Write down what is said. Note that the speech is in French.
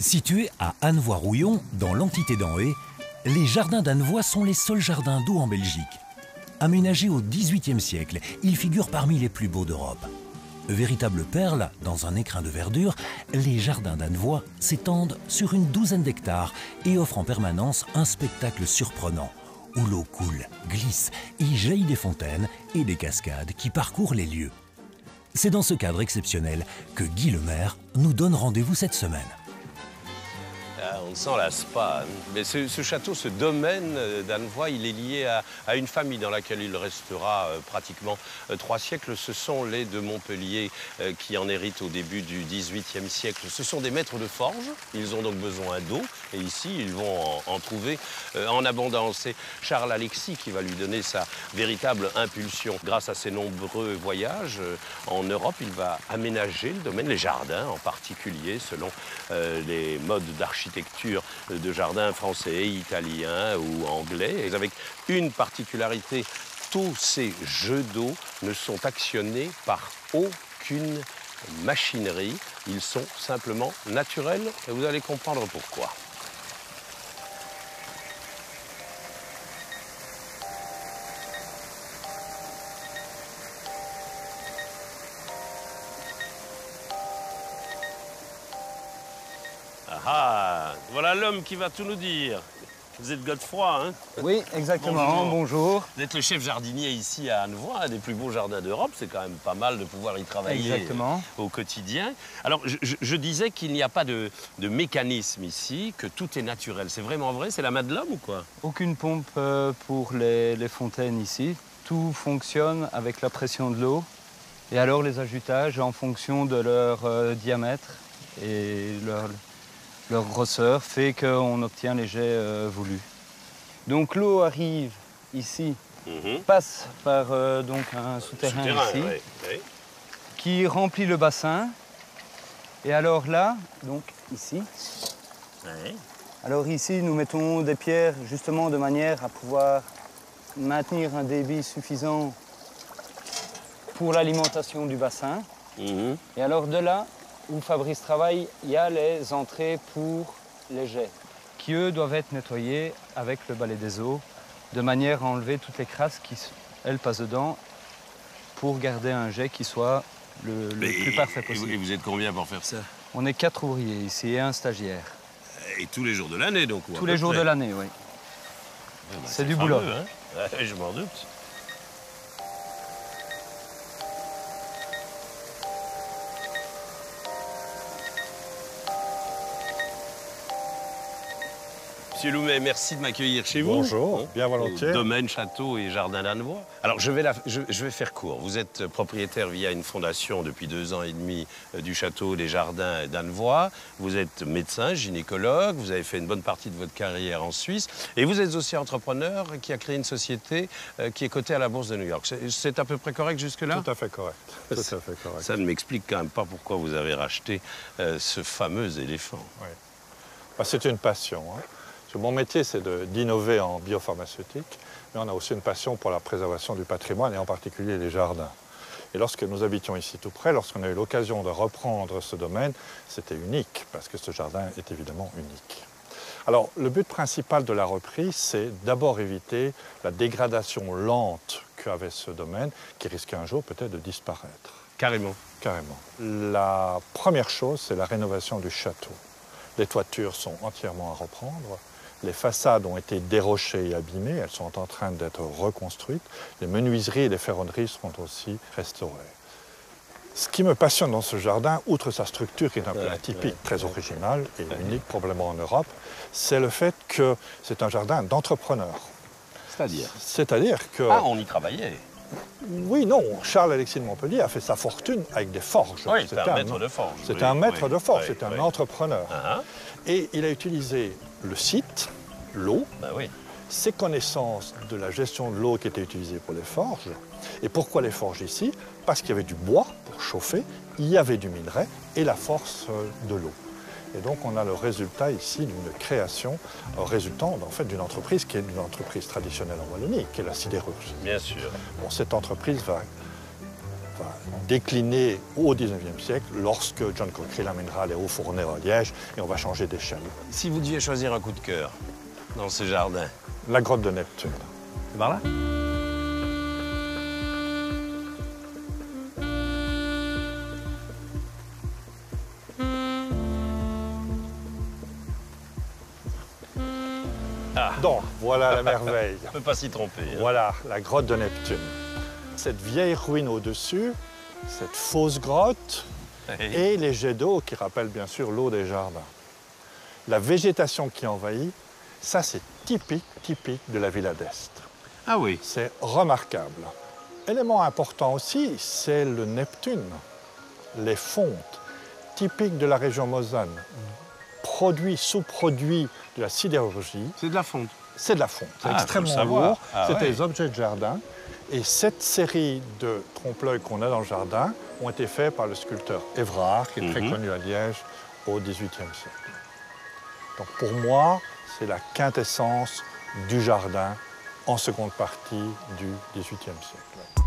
Situés à Annevoie-Rouillon, dans l'entité d'Anhé, les jardins d'Annevoie sont les seuls jardins d'eau en Belgique. Aménagés au XVIIIe siècle, ils figurent parmi les plus beaux d'Europe. Véritables perles dans un écrin de verdure, les jardins d'Annevoie s'étendent sur une douzaine d'hectares et offrent en permanence un spectacle surprenant, où l'eau coule, glisse et jaillit des fontaines et des cascades qui parcourent les lieux. C'est dans ce cadre exceptionnel que Guy Lemaire nous donne rendez-vous cette semaine. On sent la spa. Mais ce château, ce domaine d'Annevoie, il est lié à une famille dans laquelle il restera pratiquement 3 siècles. Ce sont les de Montpellier qui en héritent au début du XVIIIe siècle. Ce sont des maîtres de forge. Ils ont donc besoin d'eau. Et ici, ils vont en trouver en abondance. C'est Charles Alexis qui va lui donner sa véritable impulsion. Grâce à ses nombreux voyages en Europe, il va aménager le domaine, les jardins en particulier, selon les modes d'architecture de jardins français, italiens ou anglais. Et avec une particularité, tous ces jeux d'eau ne sont actionnés par aucune machinerie. Ils sont simplement naturels et vous allez comprendre pourquoi. Ah, voilà l'homme qui va tout nous dire. Vous êtes Godefroy, hein? Oui, exactement. Bonjour. Vous êtes le chef jardinier ici à Annevoie, un des plus beaux jardins d'Europe. C'est quand même pas mal de pouvoir y travailler au quotidien. Alors, je disais qu'il n'y a pas de mécanisme ici, que tout est naturel. C'est vraiment vrai? C'est la main de l'homme ou quoi? Aucune pompe pour les fontaines ici. Tout fonctionne avec la pression de l'eau. Et alors les ajutages en fonction de leur diamètre et leur grosseur fait qu'on obtient les jets voulus. Donc l'eau arrive ici, passe par donc un souterrain ici, qui remplit le bassin. Et alors là, donc ici, alors ici nous mettons des pierres justement de manière à pouvoir maintenir un débit suffisant pour l'alimentation du bassin. Et alors de là, où Fabrice travaille, il y a les entrées pour les jets, qui eux doivent être nettoyés avec le balai des eaux, de manière à enlever toutes les crasses qui, elles, passent dedans, pour garder un jet qui soit le plus parfait possible. Et vous êtes combien pour faire ça? On est 4 ouvriers ici et un stagiaire. Et tous les jours de l'année, donc? Tous les jours de l'année, oui. C'est du boulot. Hein? Je m'en doute. Monsieur Loumet, merci de m'accueillir chez vous. Bonjour, bien volontiers. Domaine, château et jardin d'Annevoie. Alors, je vais faire court. Vous êtes propriétaire via une fondation depuis 2 ans et demi du château des jardins d'Annevoie. Vous êtes médecin, gynécologue. Vous avez fait une bonne partie de votre carrière en Suisse. Et vous êtes aussi entrepreneur qui a créé une société qui est cotée à la Bourse de New York. C'est à peu près correct jusque-là? Tout à fait correct. Tout à fait correct. Ça ne m'explique quand même pas pourquoi vous avez racheté ce fameux éléphant. Oui. Bah, c'est une passion. Hein. Mon métier, c'est d'innover en biopharmaceutique, mais on a aussi une passion pour la préservation du patrimoine et en particulier les jardins. Et lorsque nous habitions ici tout près, lorsqu'on a eu l'occasion de reprendre ce domaine, c'était unique, parce que ce jardin est évidemment unique. Alors, le but principal de la reprise, c'est d'abord éviter la dégradation lente qu'avait ce domaine, qui risquait un jour peut-être de disparaître. Carrément. Carrément. La première chose, c'est la rénovation du château. Les toitures sont entièrement à reprendre. Les façades ont été dérochées et abîmées, elles sont en train d'être reconstruites. Les menuiseries et les ferronneries seront aussi restaurées. Ce qui me passionne dans ce jardin, outre sa structure qui est un peu atypique, très originale et unique probablement en Europe, c'est le fait que c'est un jardin d'entrepreneurs. C'est-à-dire? C'est-à-dire que... Ah, on y travaillait. Oui, non, Charles Alexis de Montpellier a fait sa fortune avec des forges. Oui, c'était un maître de forge. C'était un maître de forge, c'était un entrepreneur. Et il a utilisé le site, l'eau, ses connaissances de la gestion de l'eau qui était utilisée pour les forges. Et pourquoi les forges ici? Parce qu'il y avait du bois pour chauffer, il y avait du minerai et la force de l'eau. Et donc on a le résultat ici d'une création résultant en fait d'une entreprise qui est une entreprise traditionnelle en Wallonie, qui est la sidérurgie. Bien sûr. Bon, cette entreprise va va décliner au XIXe siècle lorsque John Cockerill amènera les hauts fourneaux à Liège et on va changer d'échelle. Si vous deviez choisir un coup de cœur dans ce jardin, La grotte de Neptune. c'est par là? Donc, voilà la merveille. On ne peut pas s'y tromper. Hein. Voilà la grotte de Neptune. Cette vieille ruine au-dessus, cette fausse grotte et les jets d'eau qui rappellent bien sûr l'eau des jardins. La végétation qui envahit, ça c'est typique de la Villa d'Este. Ah oui. C'est remarquable. Élément important aussi, c'est le Neptune, les fontes, typiques de la région Mosane, produits, sous-produits de la sidérurgie. C'est de la fonte. C'est de la fonte, c'est Ah, extrêmement faut le savoir. lourd. Ah, C'était ouais. des objets de jardin. Et cette série de trompe-l'œil qu'on a dans le jardin ont été faits par le sculpteur Évrard, qui est très connu à Liège au XVIIIe siècle. Donc pour moi, c'est la quintessence du jardin en seconde partie du XVIIIe siècle.